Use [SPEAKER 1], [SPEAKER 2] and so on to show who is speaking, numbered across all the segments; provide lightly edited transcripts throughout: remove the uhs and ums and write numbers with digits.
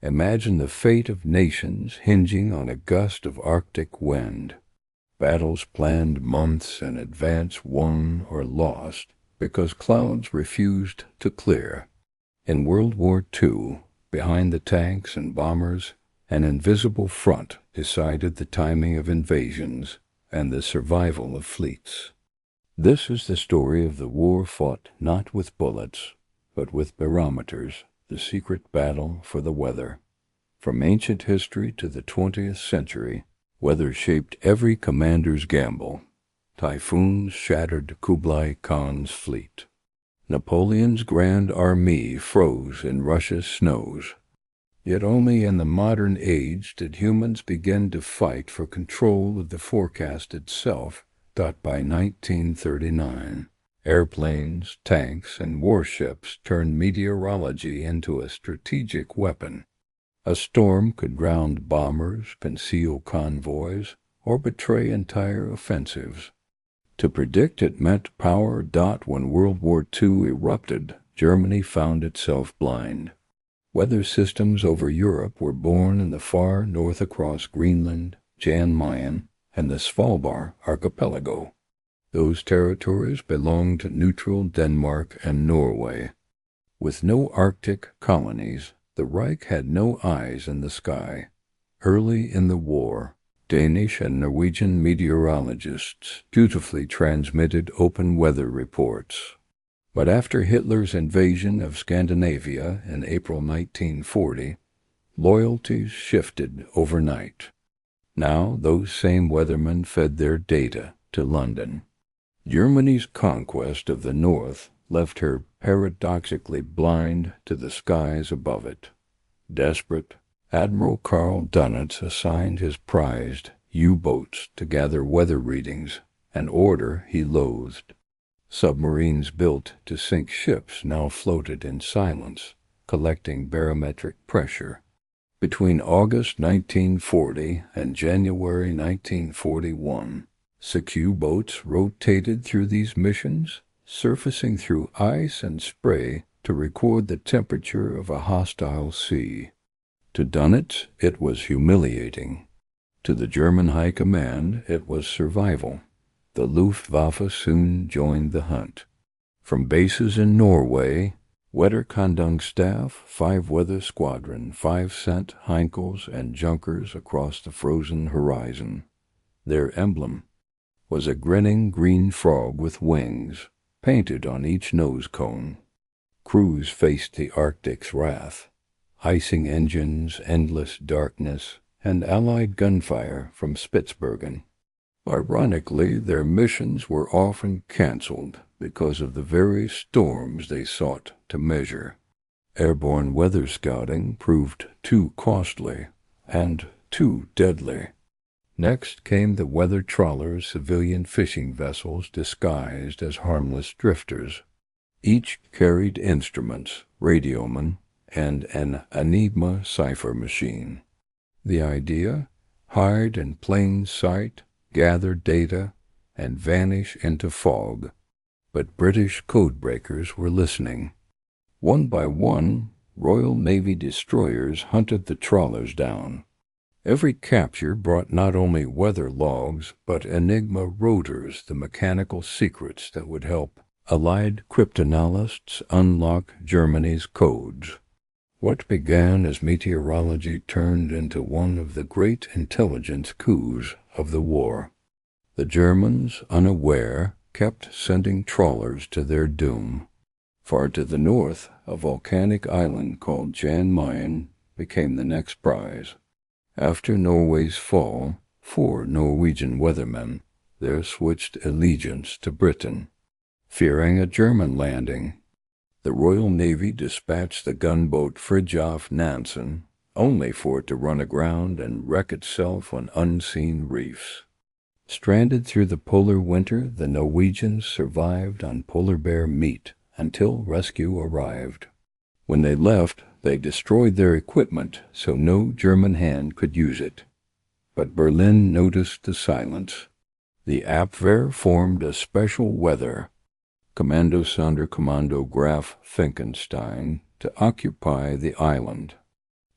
[SPEAKER 1] Imagine the fate of nations hinging on a gust of Arctic wind. Battles planned months in advance won or lost because clouds refused to clear. In World War II, behind the tanks and bombers, an invisible front decided the timing of invasions and the survival of fleets. This is the story of the war fought not with bullets, but with barometers, the secret battle for the weather. From ancient history to the 20th century, weather shaped every commander's gamble. Typhoons shattered Kublai Khan's fleet. Napoleon's Grand Armée froze in Russia's snows. Yet only in the modern age did humans begin to fight for control of the forecast itself. By 1939, airplanes, tanks, and warships turned meteorology into a strategic weapon. A storm could ground bombers, conceal convoys, or betray entire offensives. To predict it meant power. When World War II erupted, Germany found itself blind. Weather systems over Europe were born in the far north across Greenland, Jan Mayen, and the Svalbard archipelago. Those territories belonged to neutral Denmark and Norway. With no Arctic colonies, the Reich had no eyes in the sky. Early in the war, Danish and Norwegian meteorologists dutifully transmitted open weather reports. But after Hitler's invasion of Scandinavia in April 1940, loyalties shifted overnight. Now those same weathermen fed their data to London. Germany's conquest of the North left her paradoxically blind to the skies above it. Desperate, Admiral Karl Dönitz assigned his prized U-boats to gather weather readings, an order he loathed. Submarines built to sink ships now floated in silence, collecting barometric pressure. Between August 1940 and January 1941, 6 U-boats rotated through these missions, surfacing through ice and spray to record the temperature of a hostile sea. To Dönitz, it was humiliating. To the German High Command, it was survival. The Luftwaffe soon joined the hunt. From bases in Norway, Wetterkundungsstaff, 5 Weather Squadron, 5 sent Heinkels and Junkers across the frozen horizon. Their emblem was a grinning green frog with wings, painted on each nose cone. Crews faced the Arctic's wrath, icing engines, endless darkness, and Allied gunfire from Spitsbergen. Ironically, their missions were often canceled because of the very storms they sought to measure. Airborne weather scouting proved too costly and too deadly. Next came the weather trawlers, civilian fishing vessels disguised as harmless drifters. Each carried instruments, radiomen, and an Enigma cipher machine. The idea? Hide in plain sight, gather data, and vanish into fog. But British codebreakers were listening. One by one, Royal Navy destroyers hunted the trawlers down. Every capture brought not only weather logs, but Enigma rotors, the mechanical secrets that would help Allied cryptanalysts unlock Germany's codes. What began as meteorology turned into one of the great intelligence coups of the war. The Germans, unaware, kept sending trawlers to their doom. Far to the north, a volcanic island called Jan Mayen became the next prize. After Norway's fall, 4 Norwegian weathermen there switched allegiance to Britain. Fearing a German landing, the Royal Navy dispatched the gunboat Fridtjof Nansen, only for it to run aground and wreck itself on unseen reefs. Stranded through the polar winter, the Norwegians survived on polar bear meat until rescue arrived. When they left, they destroyed their equipment so no German hand could use it. But Berlin noticed the silence. The Abwehr formed a special weather, Kommando Sonderkommando Graf Finkenstein, to occupy the island.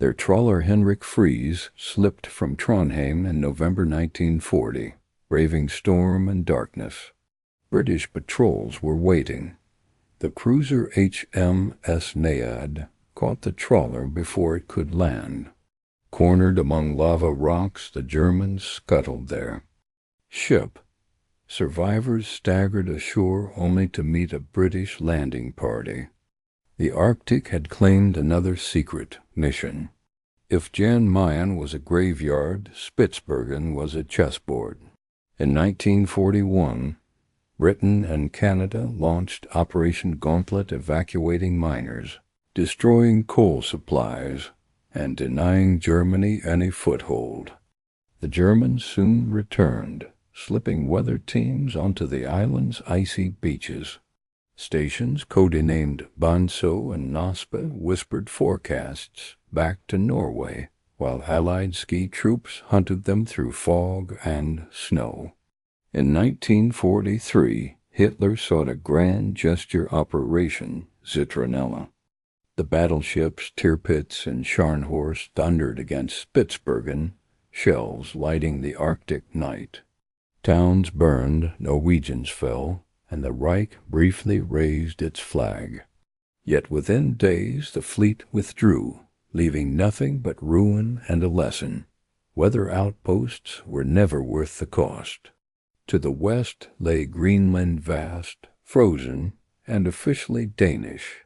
[SPEAKER 1] Their trawler Henrik Fries slipped from Trondheim in November 1940, braving storm and darkness. British patrols were waiting. The cruiser HMS Naiad caught the trawler before it could land. Cornered among lava rocks, the Germans scuttled their ship. Survivors staggered ashore only to meet a British landing party. The Arctic had claimed another secret mission. If Jan Mayen was a graveyard, Spitsbergen was a chessboard. In 1941, Britain and Canada launched Operation Gauntlet, evacuating miners, destroying coal supplies, and denying Germany any foothold. The Germans soon returned, slipping weather teams onto the island's icy beaches. Stations codenamed Banso and Naspa whispered forecasts back to Norway, while Allied ski troops hunted them through fog and snow. In 1943, Hitler sought a grand gesture operation, Zitronella. The battleships Tirpitz and Scharnhorst thundered against Spitsbergen, shells lighting the Arctic night. Towns burned, Norwegians fell, and the Reich briefly raised its flag. Yet within days the fleet withdrew, leaving nothing but ruin and a lesson. Weather outposts were never worth the cost. To the west lay Greenland vast, frozen, and officially Danish.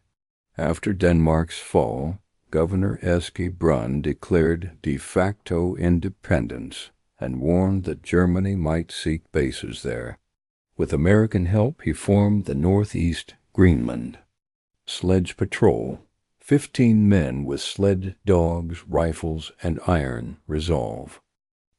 [SPEAKER 1] After Denmark's fall, Governor Eske Brun declared de facto independence and warned that Germany might seek bases there. With American help, he formed the Northeast Greenland Sledge Patrol, 15 men with sled dogs, rifles, and iron resolve.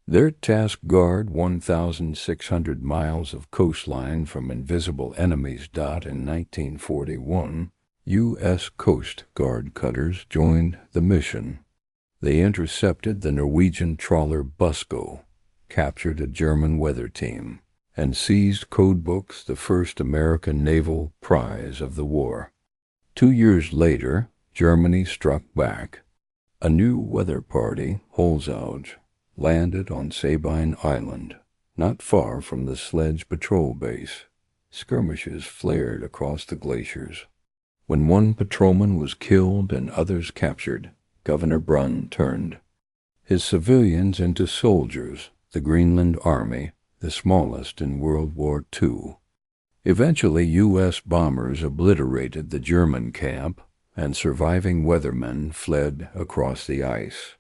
[SPEAKER 1] Their task guard 1,600 miles of coastline from invisible enemies. In 1941, U.S. Coast Guard cutters joined the mission. They intercepted the Norwegian trawler Busko, captured a German weather team, and seized codebooks, the first American naval prize of the war. 2 years later, Germany struck back. A new weather party, Holzauge, landed on Sabine Island, not far from the Sledge Patrol base. Skirmishes flared across the glaciers. When one patrolman was killed and others captured, Governor Brun turned his civilians into soldiers, the Greenland Army, the smallest in World War II. Eventually, U.S. bombers obliterated the German camp, and surviving weathermen fled across the ice.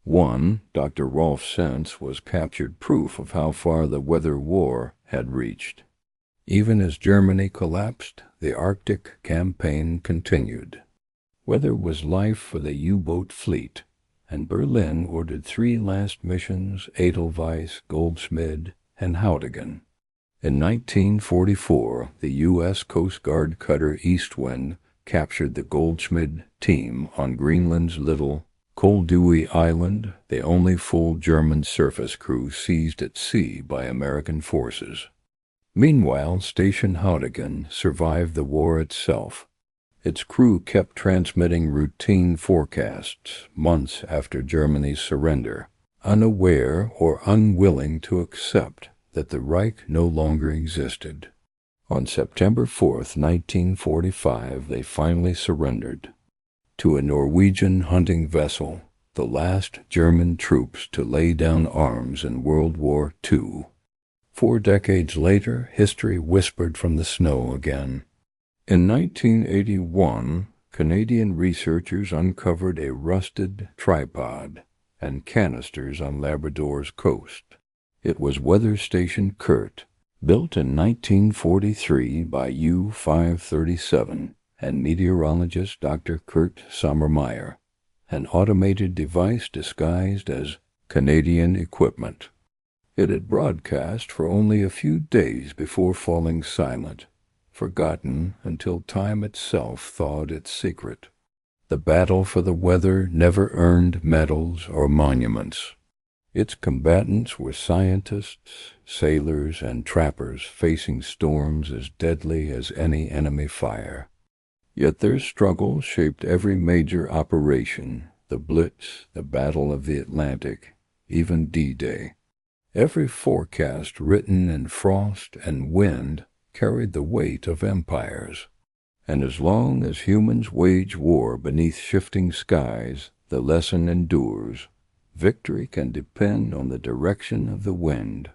[SPEAKER 1] One, Dr. Rolf Sens, was captured, proof of how far the weather war had reached. Even as Germany collapsed, the Arctic campaign continued. Weather was life for the U-boat fleet, and Berlin ordered 3 last missions, Edelweiss, Goldschmidt, and Hautigen. In 1944, the U.S. Coast Guard cutter Eastwind captured the Goldschmidt team on Greenland's little Koldewey Island, the only full German surface crew seized at sea by American forces. Meanwhile, Station Hautigen survived the war itself. Its crew kept transmitting routine forecasts months after Germany's surrender, unaware or unwilling to accept that the Reich no longer existed. On September 4, 1945, they finally surrendered to a Norwegian hunting vessel, the last German troops to lay down arms in World War II. 4 decades later, history whispered from the snow again. In 1981, Canadian researchers uncovered a rusted tripod and canisters on Labrador's coast. It was Weather Station Kurt, built in 1943 by U-537 and meteorologist Dr. Kurt Sommermeyer, an automated device disguised as Canadian equipment. It had broadcast for only a few days before falling silent, forgotten until time itself thawed its secret. The battle for the weather never earned medals or monuments. Its combatants were scientists, sailors, and trappers facing storms as deadly as any enemy fire. Yet their struggle shaped every major operation, the Blitz, the Battle of the Atlantic, even D-Day. Every forecast written in frost and wind carried the weight of empires. And as long as humans wage war beneath shifting skies, the lesson endures. Victory can depend on the direction of the wind.